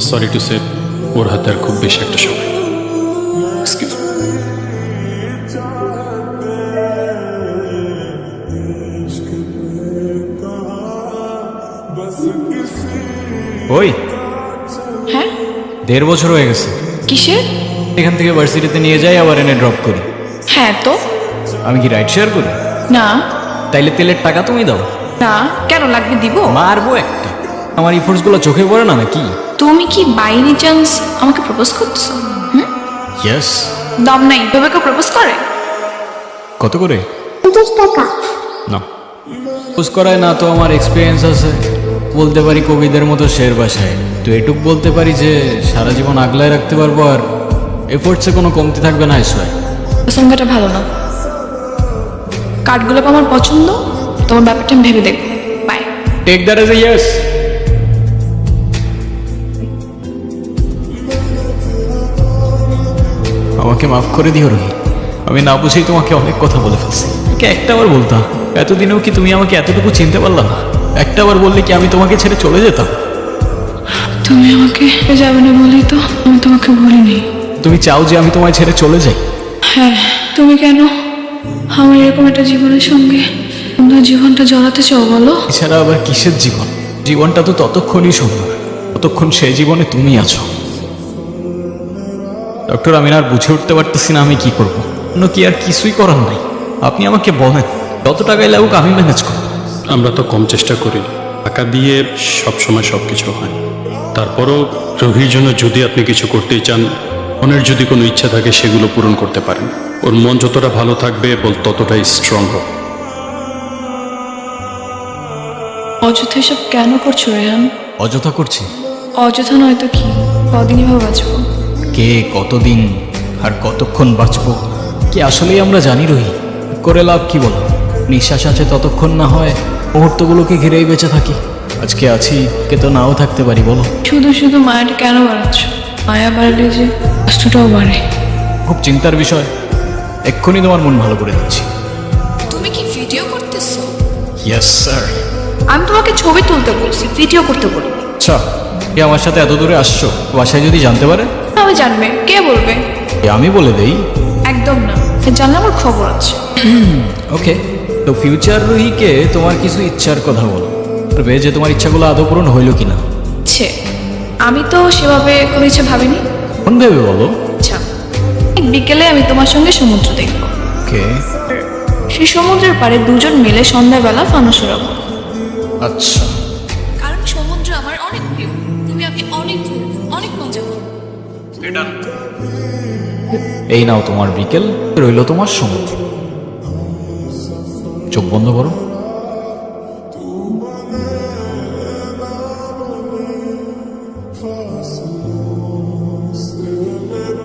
Sorry to say, ওর হাতে আর খুব বেশি একটা সময়। এক্সকিউজ ওই হ্যাঁ 1.5 বছর হয়ে গেছে। কিসের? এখান থেকে ভার্সিটিতে নিয়ে যাই, আবার এনে ড্রপ করি। হ্যাঁ তো আমি কি রাইড শেয়ার করি? না তাইলে তেলের টাকা তুমি দাও। না কেন লাগবে দিব? মারবো একটা। আমার ইফোর্টসগুলো চোখে পড়ে না নাকি? তুমি কি বাই এনি চান্স আমাকে প্রপোজ করতেছো? ইয়েস। দম নাই, ভেবে কেউ প্রপোজ করে? কত করে? 50 টাকা। না, প্রপোজ করায় না তো আমার এক্সপিরিয়েন্স আছে। বলতে পারি কবিদের মতো শের বাসায়, তো এটুক বলতে পারি যে সারা জীবন আগলায় রাখতে পারবো, আর এফোর্টসে কোনো কমতি থাকবে না। এসব সংখ্যাটা ভালো না। কার্ডগুলো আমার পছন্দ, তোমার ব্যাপারটা আমি ভেবে দেখবো। Bye. Take that as a yes. আমাকে মাফ করে দিও রোহি, আমি না বুঝেই তোমাকে অনেক কথা বলে ফেলছি। একটাবার বলতাম, এতদিনেও কি তুমি আমাকে এতটুকু চিনতে পারলা না? একটাবার বললে কি আমি তোমাকে ছেড়ে চলে যেতাম? তুমি আমাকে যাবে না বলি তো আমি তোমাকে বলিনি। তুমি চাও যে আমি তোমায় ছেড়ে চলে যাই? হ্যাঁ, তুমি কেন আমার এরকম একটা জীবনের সঙ্গে সুন্দর জীবনটা জড়াতে চাও বলো? এছাড়া আবার কিসের জীবন? জীবনটা তো ততক্ষণই সুন্দর ততক্ষণ সেই জীবনে তুমি আছো। ডক্টর, আমি আর বুঝে উঠতে পারতেছি না আমি কি করব। অন্য কি আর কিছুই করার নাই। আপনি আমাকে বলেন কত টাকায় লাগুক আমি ম্যানেজ করব। আমরা তো কম চেষ্টা করি, টাকা দিয়ে সবসময় সব কিছু হয়। তারপরও রোহির জন্য যদি আপনি কিছু করতেই চান, মনের যদি কোনো ইচ্ছা থাকে সেগুলো পূরণ করতে পারেন। ওর মন যতটা ভালো থাকবে বল ততটাই স্ট্রং হবে। অযথা এসব কেন করছো রেহান? অযথা করছি? অযথা নয়তো কি? কদিনই বা বাঁচবো? কে কতদিন আর কতক্ষণ বাঁচবো কি আসলেই আমরা জানি রহি? করে লাভ কি বলো? নিঃশ্বাস আছে ততক্ষণ না হয় মুহূর্তগুলোকে ঘিরেই বেঁচে থাকি। আজকে আছি, কে তো নাও থাকতে পারি বলো। শুধু শুধু মায়াটা কেন বাড়াচ্ছ? মায়া বাড়লে যে কষ্টটাও বাড়ে। খুব চিন্তার বিষয়। এক্ষুনি তোমার মন ভালো করে দিচ্ছি। তুমি কি ভিডিও করতেছো? Yes sir. আমি তোমাকে ছবি তুলতে বলছি, ভিডিও করতে বলি। আচ্ছা, এ আমার সাথে এত দূরে আসছো, বাসায় যদি জানতে পারে? আমি জানবে, কে বলবে? আমি বলে দেই। একদম না, জানলে আমার খবর আছে। ওকে, তো ফিউচার রুহিকে তোমার কিছু ইচ্ছার কথা বলো, তবে যে তোমার ইচ্ছাগুলো আদৌ পূরণ হইল কিনা। ছে, আমি তো সেভাবে কোনো ইচ্ছে ভাবিনি। কোন ভেবে বলো? আচ্ছা, এক বিকেলে আমি তোমার সঙ্গে সমুদ্র দেখব। ওকে। সেই সমুদ্রের পাড়ে দুজন মিলে সন্ধ্যাবেলা ফানুস উড়াবো। আচ্ছা, কারণ সমুদ্র আমার অনেক প্রিয়। তুমি আমি অনেক অনেক মজা করব। এই নাও তোমার বিকেল, রইল তোমার সমুদ্র। চোখ বন্ধ করো।